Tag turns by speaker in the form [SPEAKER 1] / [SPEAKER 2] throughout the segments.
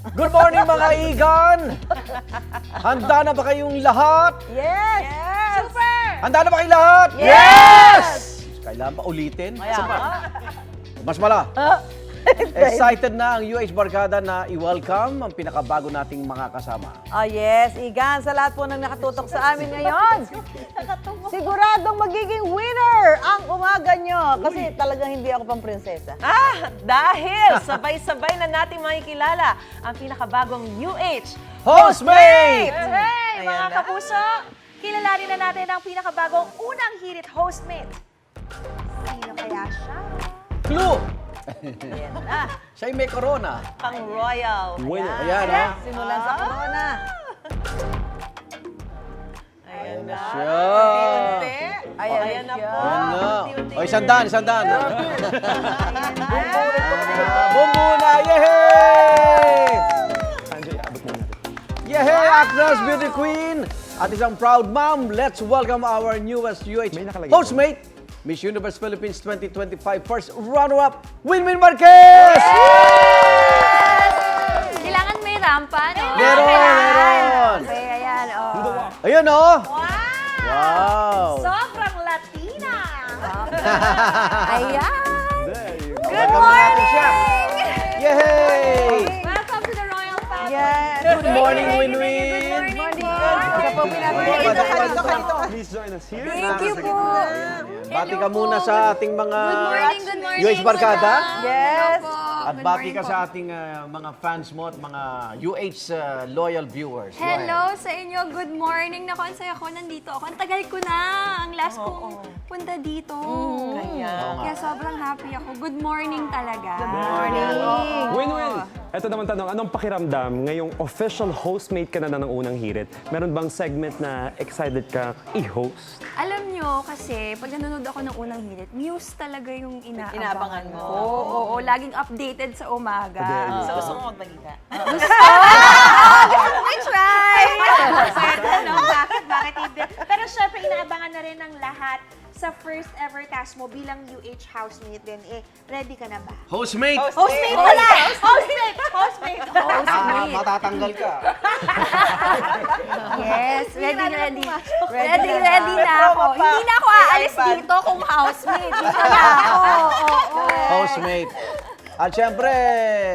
[SPEAKER 1] Good morning mga igan! Handa na ba kayong lahat?
[SPEAKER 2] Yes! Yes! Super!
[SPEAKER 1] Handa na ba kayong lahat?
[SPEAKER 2] Yes!
[SPEAKER 1] Kailangan pa ulitin?
[SPEAKER 2] Kaya nga.
[SPEAKER 1] Mas mala. Excited na ang UH Barkada na i-welcome ang pinakabago nating mga kasama.
[SPEAKER 2] Oh yes, Igan, sa lahat po ng nakatutok sa amin ngayon. Siguradong magiging winner ang umaga nyo. Kasi talagang hindi ako pang prinsesa.
[SPEAKER 3] Dahil sabay-sabay na natin makikilala ang pinakabagong UH
[SPEAKER 1] Hostmate!
[SPEAKER 4] Hey, mga
[SPEAKER 3] Ayan na.
[SPEAKER 4] kapuso! Kilalanin na natin ang pinakabagong unang hirit hostmate. Sino kaya siya?
[SPEAKER 1] Clue!
[SPEAKER 3] Ayan na,
[SPEAKER 1] Siya'y may corona.
[SPEAKER 3] pang royal.
[SPEAKER 1] Ayan, ha?
[SPEAKER 2] Simulan sa corona.
[SPEAKER 3] Ayan
[SPEAKER 1] na
[SPEAKER 3] na.
[SPEAKER 1] siya.
[SPEAKER 3] Unti-unti.
[SPEAKER 2] Ayan
[SPEAKER 3] Ayan na
[SPEAKER 2] siya.
[SPEAKER 3] po.
[SPEAKER 1] Ayan na.
[SPEAKER 3] Unti-unti.
[SPEAKER 1] O, isang daan. Bumbu na! Yehey! Yehey, actress, beauty queen, at isang proud mom. Let's welcome our newest UH hostmate, Miss Universe Philippines 2025 first runner-up, Winwin Marquez!
[SPEAKER 4] Kailangan may rampa, no?
[SPEAKER 1] Meron!
[SPEAKER 4] Okay, ayan, oh.
[SPEAKER 1] Ayun, oh!
[SPEAKER 4] Wow!
[SPEAKER 1] Wow!
[SPEAKER 4] Sobrang Latina!
[SPEAKER 2] Ayan!
[SPEAKER 1] Good morning! Yehey!
[SPEAKER 4] Welcome to the royal family!
[SPEAKER 2] Yes!
[SPEAKER 1] Good morning, Winwin!
[SPEAKER 4] Good morning po!
[SPEAKER 2] Ito po pinapili.
[SPEAKER 5] Please join us here.
[SPEAKER 4] Thank you po!
[SPEAKER 1] Bati ka muna sa ating mga
[SPEAKER 4] Good morning!
[SPEAKER 1] UH Barkada.
[SPEAKER 2] Yes!
[SPEAKER 1] At bati ka sa ating mga fans mo at mga UH loyal viewers. Go ahead.
[SPEAKER 6] Hello sa inyo. Good morning. Naku, ang saya ko. Nandito ako. Ang tagal ko na. Ang last kong punta dito. Kaya sobrang happy ako. Good morning talaga. Good morning.
[SPEAKER 5] Win-win! Ito naman tanong, anong pakiramdam ngayong official hostmate ka na ng unang hirit? Meron bang segment na excited ka i-host?
[SPEAKER 6] Alam nyo, kasi pag nanonood ako ng unang hirit, news talaga yung
[SPEAKER 3] Inaabangan
[SPEAKER 6] inaabangan
[SPEAKER 3] mo.
[SPEAKER 6] ko. Oo, laging updated sa umaga.
[SPEAKER 3] So, gusto mo magbalita?
[SPEAKER 6] I try!
[SPEAKER 4] Excited, no? Bakit hindi? Pero syempre, inaabangan na rin ng lahat sa first ever cast mo bilang UH housemate din. Ready ka na ba?
[SPEAKER 1] Hostmate!
[SPEAKER 4] Hostmate pala! Hostmate! Hostmate!
[SPEAKER 1] Matatanggal ka.
[SPEAKER 6] Yes, ready na ako. Hindi na ako aalis dito kung housemate. Dito na ako.
[SPEAKER 1] Hostmate. At syempre,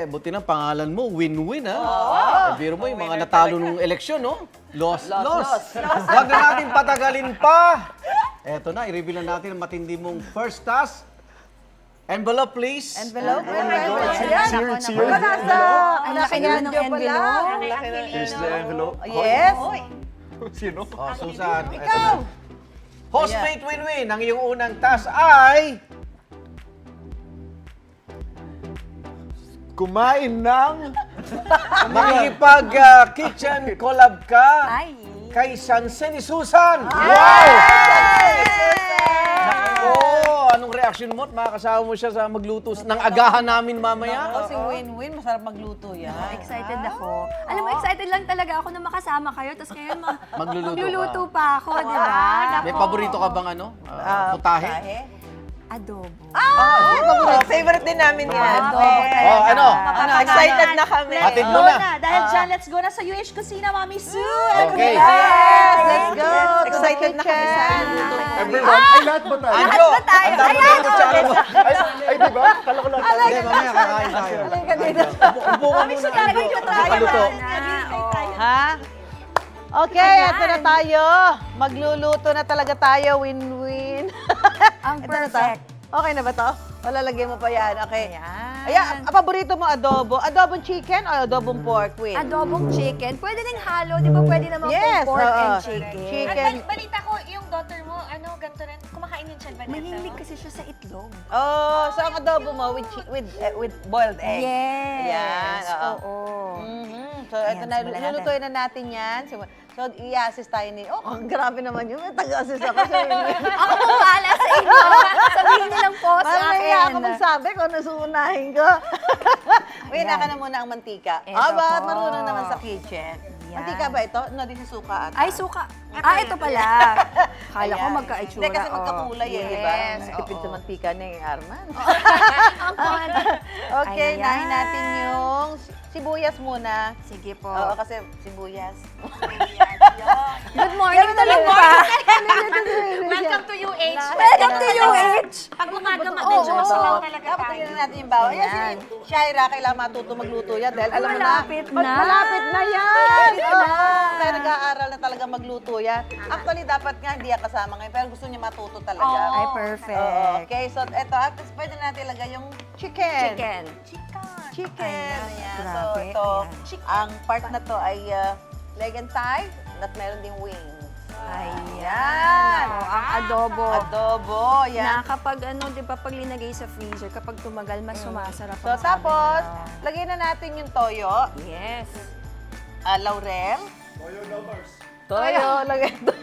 [SPEAKER 1] buti ng pangalan mo, win-win, ha? Biro mo yung mga natalo nung eleksyon, no? Loss. Huwag na natin patagalin pa. Eto na, i-reveal na natin ang matindi mong first task. Envelope, please.
[SPEAKER 2] Envelope?
[SPEAKER 5] Cheer, cheer.
[SPEAKER 6] Ang laki na ng envelope.
[SPEAKER 5] Here's the envelope.
[SPEAKER 2] Yes!
[SPEAKER 5] Sino?
[SPEAKER 1] Oh, Susan, eto na. Hostmate win-win. Ang iyong unang task ay...
[SPEAKER 5] Kumain ng...
[SPEAKER 1] Makikipag-kitchen collab ka
[SPEAKER 6] Ay.
[SPEAKER 1] kay Sansen ni Susan. Wow! Nako, anong reaction mo at makakasama mo siya sa magluto ng agahan namin mamaya?
[SPEAKER 2] Kasi win-win, masarap magluto yan.
[SPEAKER 6] Excited ako. Alam mo, excited lang talaga ako na makasama kayo. Tapos ngayon,
[SPEAKER 1] Magluluto ka.
[SPEAKER 6] pa ako, di ba?
[SPEAKER 1] May paborito ka bang ano? Putahe?
[SPEAKER 6] Adobo.
[SPEAKER 3] Favorite din namin yan.
[SPEAKER 1] Oh, ano?
[SPEAKER 3] Excited na kami.
[SPEAKER 1] Hatid mo
[SPEAKER 4] Go
[SPEAKER 1] na.
[SPEAKER 4] na! Dahil dyan, let's go na sa UH Kusina, Mami Sue!
[SPEAKER 1] Okay.
[SPEAKER 2] Yes! Let's go!
[SPEAKER 3] Excited na kami sa luto.
[SPEAKER 5] Everyone, ay lahat ba tayo?
[SPEAKER 1] Anjo, ang dami na yung kutsara mo.
[SPEAKER 5] Ay, di ba? Kala ko lahat tayo.
[SPEAKER 1] Hindi, mamaya kakain tayo. Upo ka muna. Paluto.
[SPEAKER 2] Ha? Okay, ito na tayo. Magluluto na talaga tayo. Win-win.
[SPEAKER 6] Ang
[SPEAKER 2] Ito na to.
[SPEAKER 6] perfect.
[SPEAKER 2] Okay na ba to? O lalagyan mo pa yan? Okay.
[SPEAKER 6] Ayan.
[SPEAKER 2] Ayan, ang paborito mo adobo? Adobong chicken o adobong pork with?
[SPEAKER 6] Adobong chicken. Pwede ding halo, di ba? Pwede naman
[SPEAKER 2] Yes,
[SPEAKER 6] pork and
[SPEAKER 2] oo.
[SPEAKER 6] chicken.
[SPEAKER 2] Chicken.
[SPEAKER 4] Balita ko, yung daughter mo, ganito rin, kumakain din siya, Vanessa.
[SPEAKER 6] Mahilig kasi siya sa itlog.
[SPEAKER 2] Oh, so ang adobo mo with boiled egg.
[SPEAKER 6] Yes.
[SPEAKER 2] Yan, oo.
[SPEAKER 6] Oo.
[SPEAKER 2] So, ito
[SPEAKER 6] Ayan,
[SPEAKER 2] na,
[SPEAKER 6] simulan natin.
[SPEAKER 2] lulutuin na natin yan. So, i-assist tayo ni... Oh, grabe naman yun. May tag-assist ako sa inyo.
[SPEAKER 6] Ako po bahala sa inyo. Sabihin niyo lang po sa
[SPEAKER 2] Parang
[SPEAKER 6] akin.
[SPEAKER 2] nahiya ako magsabi kung nasuunahin ko. Wala ka na muna ang mantika.
[SPEAKER 6] Ito
[SPEAKER 2] Aba,
[SPEAKER 6] po.
[SPEAKER 2] marunong naman sa kitchen.
[SPEAKER 6] Yan.
[SPEAKER 2] Mantika ba ito? No, din sa suka ata.
[SPEAKER 6] Ay, suka. Ito pala. Kala ko
[SPEAKER 2] Ayan.
[SPEAKER 6] magka-itsura.
[SPEAKER 2] Hindi kasi
[SPEAKER 6] oh.
[SPEAKER 2] magkakulay eh, di ba?
[SPEAKER 6] Yes,
[SPEAKER 2] Tipid
[SPEAKER 6] oo.
[SPEAKER 2] sa mantika ni Arman.
[SPEAKER 6] Ayan.
[SPEAKER 2] Okay, nahin natin yung sibuyas muna.
[SPEAKER 6] Sige po.
[SPEAKER 2] Oo, kasi sibuyas.
[SPEAKER 6] Good morning talaga.
[SPEAKER 4] Welcome to UH.
[SPEAKER 6] Welcome to UH.
[SPEAKER 4] Pag umaga
[SPEAKER 2] Oo,
[SPEAKER 4] mag-Diyos lang talaga
[SPEAKER 2] dapat
[SPEAKER 4] tayo.
[SPEAKER 2] tingnan natin yung bawang. Yan,
[SPEAKER 6] Ayan.
[SPEAKER 2] si Shaira, kailangan matuto magluto yan dahil alam mo na.
[SPEAKER 6] Malapit na.
[SPEAKER 2] Malapit na yan.
[SPEAKER 6] Malapit na.
[SPEAKER 2] Oo, kaya nag-aaral na talaga magluto yan. Actually, dapat nga hindi yan kasama ngayon, pero gusto niya matuto talaga.
[SPEAKER 6] Ay,
[SPEAKER 2] Oo,
[SPEAKER 6] perfect.
[SPEAKER 2] okay, so eto, at least pwede natin ilagay yung chicken.
[SPEAKER 6] Chicken.
[SPEAKER 2] Chicken.
[SPEAKER 6] Ayan,
[SPEAKER 2] Ayan. So,
[SPEAKER 6] grabe.
[SPEAKER 2] ito,
[SPEAKER 6] Ayan.
[SPEAKER 2] ang part na to ay leg and thigh, at meron ding wings.
[SPEAKER 6] Ayan. Ako, ang adobo.
[SPEAKER 2] Adobo, yan.
[SPEAKER 6] Na kapag di ba, pag linagay sa freezer, kapag tumagal, mas sumasarap.
[SPEAKER 2] So,
[SPEAKER 6] ang sabi
[SPEAKER 2] tapos,
[SPEAKER 6] nila.
[SPEAKER 2] lagay na natin yung toyo,
[SPEAKER 6] Yes.
[SPEAKER 2] laurel. Toyo, lagay ito.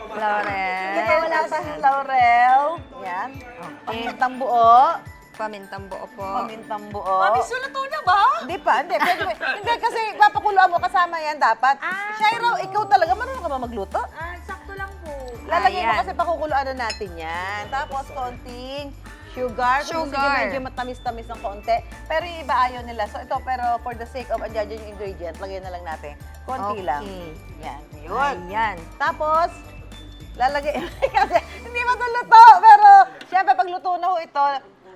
[SPEAKER 6] Laurel.
[SPEAKER 2] Wala pa laurel. Yan. Pamintang buo.
[SPEAKER 6] Pamintang buo po.
[SPEAKER 2] Pamintang buo.
[SPEAKER 4] Mami, suluto na ba?
[SPEAKER 2] Hindi pa, hindi. Hindi kasi papakuluan mo kasama yan dapat. Shairo, ikaw talaga, marunong ka ba magluto?
[SPEAKER 4] Sakto lang po.
[SPEAKER 2] Lalagay mo
[SPEAKER 6] Ayan.
[SPEAKER 2] kasi pakukuluan na natin yan. Tapos konting sugar. Kung gusto
[SPEAKER 6] Sugar.
[SPEAKER 2] nyo medyo matamis-tamis ng konti. Pero yung iba ayaw nila. So ito, pero for the sake of adjudging yung ingredient, lagyan na lang natin. Konti lang.
[SPEAKER 6] Okay.
[SPEAKER 2] Yan. Yun.
[SPEAKER 6] Ayan.
[SPEAKER 2] Tapos, lalagay, kasi hindi matuluto. Pero, syempre, pag luto na ho ito,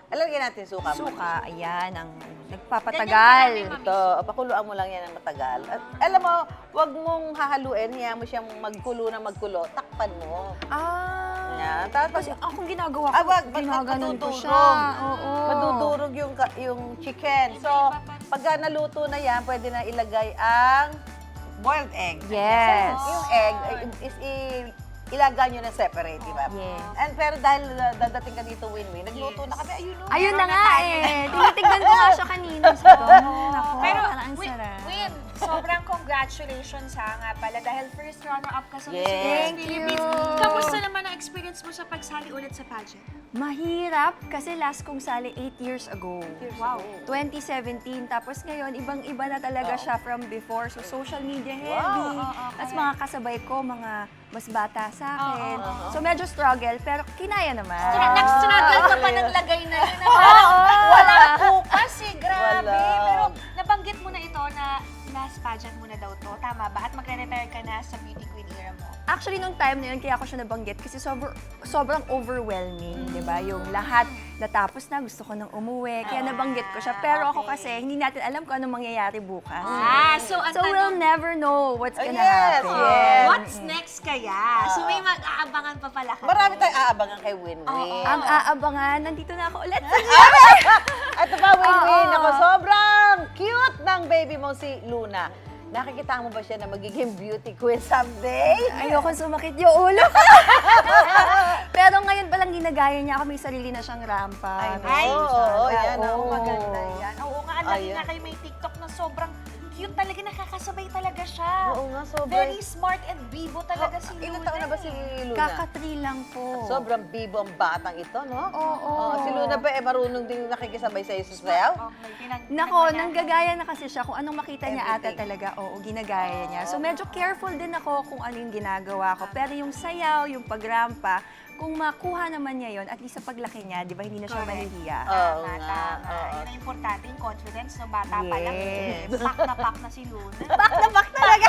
[SPEAKER 2] lalagyan natin suka.
[SPEAKER 6] Suka. Ayan. Ang nagpapatagal.
[SPEAKER 2] Ito, pakuluan mo lang yan ng matagal. At alam mo, wag mong hahaluin, hiya mo siyang magkulo na magkulo, takpan mo.
[SPEAKER 6] Ah.
[SPEAKER 2] Yan. Tapos,
[SPEAKER 6] Kasi akong ginagawa ko,
[SPEAKER 2] wag,
[SPEAKER 6] ginaganon ko
[SPEAKER 2] matutudurog.
[SPEAKER 6] siya. Oo.
[SPEAKER 2] Madudurog yung chicken. So, pagka naluto na yan, pwede na ilagay ang boiled egg.
[SPEAKER 6] Yes.
[SPEAKER 2] So, yung egg is ilagay nyo na separate, di ba?
[SPEAKER 6] Yes.
[SPEAKER 2] And pero dahil dadating ka dito, Winwin, nagluto na kami, ayun o.
[SPEAKER 6] Ayun na nga eh. Tinitignan ko nga siya kanina. Sabi ko, nako,
[SPEAKER 4] Pero,
[SPEAKER 6] parang ang sarap.
[SPEAKER 4] Win, sobrang congratulations nga pala dahil first runner-up ka sa Miss
[SPEAKER 2] Yes.
[SPEAKER 4] Universe
[SPEAKER 6] Thank
[SPEAKER 4] Philippines.
[SPEAKER 6] you.
[SPEAKER 4] Kamusta naman ang experience mo sa pagsali ulit sa pageant?
[SPEAKER 6] Mahirap kasi last kong sali 8 years ago.
[SPEAKER 2] Wow.
[SPEAKER 6] 2017. Tapos ngayon, ibang-iba na talaga siya from before. So, social media heavy. At mga kasabay ko, mga mas bata sa akin. So, medyo struggle, pero kinaya naman.
[SPEAKER 4] Nag-struggle ka pa ng lagay na yun. Wala bukas eh, grabe.
[SPEAKER 2] Wala.
[SPEAKER 4] Pero nabanggit mo na ito na last pageant mo na daw to. Tama ba? At magre-retire ka na sa beauty queen era mo.
[SPEAKER 6] Actually, nung time na yun, kaya ako siya nabanggit kasi sobrang overwhelming, di ba? Yung lahat natapos na, gusto ko nang umuwi, kaya nabanggit ko siya. Pero ako kasi, hindi natin alam kung anong mangyayari bukas.
[SPEAKER 4] So ang
[SPEAKER 6] So we'll never know what's gonna
[SPEAKER 2] yes,
[SPEAKER 6] happen.
[SPEAKER 2] yes.
[SPEAKER 4] What's next kaya? So may mag-aabangan pa pala ka.
[SPEAKER 2] Marami tayong aabangan kay Winwin.
[SPEAKER 6] Ang aabangan, nandito na ako ulit.
[SPEAKER 2] Ito pa, Winwin. Ako, sobrang cute ng baby mo si Luna. Nakikita mo ba siya na magiging beauty queen someday?
[SPEAKER 6] Ayoko sumakit yung ulo. Pero ngayon palang ginagaya niya ako, may sarili na siyang rampa.
[SPEAKER 2] Ay, oo, yan.
[SPEAKER 6] Oo.
[SPEAKER 4] Maganda yan. Oo nga, ang lagi
[SPEAKER 2] Ayun.
[SPEAKER 4] nga kayo may TikTok na sobrang cute talaga, nakakasabay talaga siya.
[SPEAKER 2] Oo nga, sobrang.
[SPEAKER 4] Very smart and bibo talaga si Luna.
[SPEAKER 2] Ilang taon na ba si Luna?
[SPEAKER 6] Kaka-3 lang po.
[SPEAKER 2] Sobrang bibo ang batang ito, no?
[SPEAKER 6] Oo.
[SPEAKER 2] Si Luna ba, marunong din nakikisabay sa sa sayaw?
[SPEAKER 4] Oh, may
[SPEAKER 6] Nako, nanggagaya na kasi siya kung anong makita niya ata
[SPEAKER 2] Everything.
[SPEAKER 6] talaga. Oo, ginagaya niya. So medyo careful din ako kung ano yung ginagawa ko. Pero yung sayaw, yung pagrampa, kung makuha naman niya yon, at least sa paglaki niya, di ba, hindi na siya mahihiya.
[SPEAKER 2] Oo
[SPEAKER 4] Tama,
[SPEAKER 2] nga.
[SPEAKER 4] tama.
[SPEAKER 2] oo.
[SPEAKER 4] Yun ang importante, yung confidence ng bata pa lang.
[SPEAKER 6] Yes.
[SPEAKER 4] Pak na si Luna.
[SPEAKER 6] Back na back talaga!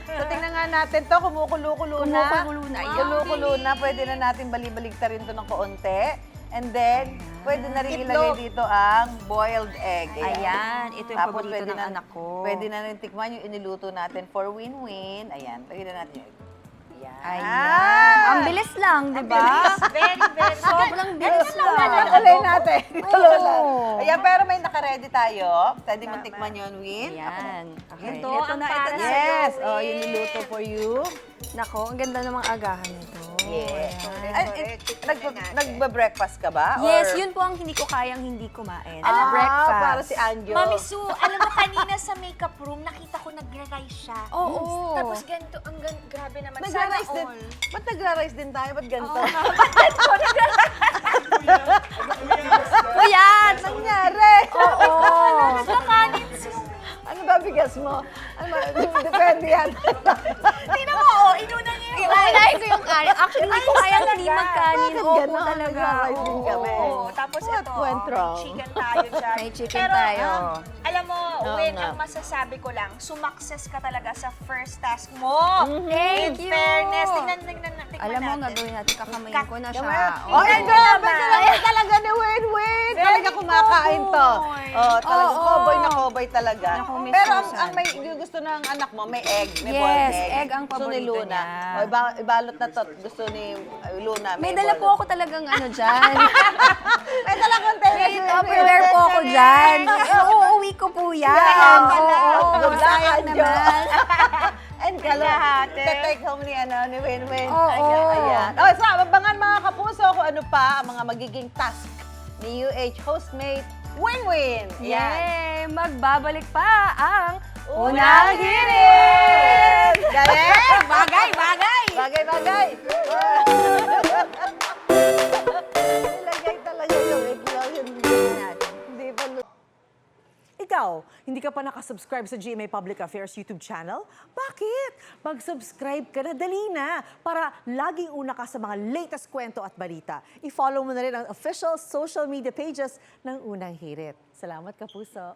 [SPEAKER 2] So, tingnan nga natin to, kumukulo-kulo na.
[SPEAKER 6] Kumukulo na. Ayan.
[SPEAKER 2] Kumukulo na, pwede na natin balibaligta rin to ng kaunti. And then, pwede na rin ilagay dito ang boiled egg.
[SPEAKER 6] Ayan, ito yung
[SPEAKER 2] Tapos
[SPEAKER 6] paborito
[SPEAKER 2] pwede
[SPEAKER 6] ng
[SPEAKER 2] na-
[SPEAKER 6] anak ko.
[SPEAKER 2] Pwede na rin tikman yung iniluto natin for win-win. Ayan, lagyan na natin yung egg. Ayan.
[SPEAKER 6] Ayan. Ang bilis lang, di ba?
[SPEAKER 4] Very, very.
[SPEAKER 6] Sobrang bilis lang.
[SPEAKER 2] Alay natin. Tulo na.
[SPEAKER 6] Oo.
[SPEAKER 2] Ayan, pero may nakaredy tayo. Pwede mo tikman yun, Win.
[SPEAKER 6] Ayan. Okay.
[SPEAKER 4] Ito
[SPEAKER 6] Ito
[SPEAKER 4] ang
[SPEAKER 6] na, ito
[SPEAKER 4] para
[SPEAKER 6] na.
[SPEAKER 4] sa-
[SPEAKER 2] Yes. Oh, yung niluto for you.
[SPEAKER 6] Nako, ang ganda namang agahan nito.
[SPEAKER 2] Yes.
[SPEAKER 6] Ayan.
[SPEAKER 2] Nagba-breakfast ka ba?
[SPEAKER 6] Yes,
[SPEAKER 2] Or-
[SPEAKER 6] yun po ang hindi ko kayang hindi kumain.
[SPEAKER 2] Ah,
[SPEAKER 6] Breakfast.
[SPEAKER 2] para si Anjo.
[SPEAKER 4] Mami Su, alam mo kanina sa makeup room, nakita ko nagra-rice siya.
[SPEAKER 6] Oo.
[SPEAKER 4] Tapos ganito, grabe naman.
[SPEAKER 2] Nagra-rice
[SPEAKER 4] Sana
[SPEAKER 2] din.
[SPEAKER 4] all.
[SPEAKER 2] Ba't nagra-rice din tayo? Ba't ganito?
[SPEAKER 6] Puyat!
[SPEAKER 2] Nangyari.
[SPEAKER 6] Oo.
[SPEAKER 2] Ano ba bigas mo? Ano ba? Depende yan.
[SPEAKER 4] Tingnan mo, inuna niya yung
[SPEAKER 6] Iunahin ko yung kanin. Actually, hindi ko kaya hindi magkanin.
[SPEAKER 2] Bakit
[SPEAKER 6] Opo
[SPEAKER 2] ganon?
[SPEAKER 6] talaga.
[SPEAKER 2] Nagkakain din kami.
[SPEAKER 4] Oo, tapos
[SPEAKER 2] What
[SPEAKER 4] ito,
[SPEAKER 2] went wrong?
[SPEAKER 4] may chicken tayo dyan.
[SPEAKER 6] May chicken
[SPEAKER 4] Pero,
[SPEAKER 6] tayo.
[SPEAKER 4] alam mo,
[SPEAKER 2] Oo
[SPEAKER 4] Win,
[SPEAKER 2] nga.
[SPEAKER 4] ang masasabi ko lang, sumakses ka talaga sa first task mo.
[SPEAKER 6] Thank
[SPEAKER 4] In
[SPEAKER 6] you.
[SPEAKER 4] fairness, tingnan natin.
[SPEAKER 6] Alam mo, ang gagawin natin, kakamayin ko na siya.
[SPEAKER 2] Oh, grabe talaga ni Win-Win. Talaga kumakain to. Oh, talaga
[SPEAKER 6] Oo.
[SPEAKER 2] cowboy na cowboy talaga.
[SPEAKER 6] Naku, Miss
[SPEAKER 2] Pero
[SPEAKER 6] Susan.
[SPEAKER 2] ang may gusto ng anak mo, may egg, may
[SPEAKER 6] Yes,
[SPEAKER 2] boiled egg.
[SPEAKER 6] egg ang
[SPEAKER 2] Gusto ni
[SPEAKER 6] paborito
[SPEAKER 2] Luna.
[SPEAKER 6] niya.
[SPEAKER 2] O, ibalot na to. Gusto ni Luna.
[SPEAKER 6] May dala po ako talagang ano dyan.
[SPEAKER 2] May dala container.
[SPEAKER 6] Prepare po ako dyan. Uuwi ko po yan. Oo,
[SPEAKER 2] Gabsayan
[SPEAKER 6] sayang
[SPEAKER 2] nyo.
[SPEAKER 6] naman.
[SPEAKER 2] And kalo,
[SPEAKER 4] Lahati.
[SPEAKER 2] take home ni Win-Win.
[SPEAKER 6] Oo.
[SPEAKER 2] Ayan. O, so, abangan mga kapuso kung ano pa ang mga magiging task ni UH hostmate Win-Win. Ayan.
[SPEAKER 6] Yay! Magbabalik pa ang
[SPEAKER 2] Unang Hirit! Galing!
[SPEAKER 6] Bagay!
[SPEAKER 2] Bagay! Ilagay talaga yung iglog yung natin. Hindi pa
[SPEAKER 7] Ikaw, hindi ka pa nakasubscribe sa GMA Public Affairs YouTube channel? Bakit? Mag-subscribe ka na, dali na, para laging una ka sa mga latest kwento at balita. I-follow mo na rin ang official social media pages ng Unang Hirit. Salamat, Kapuso.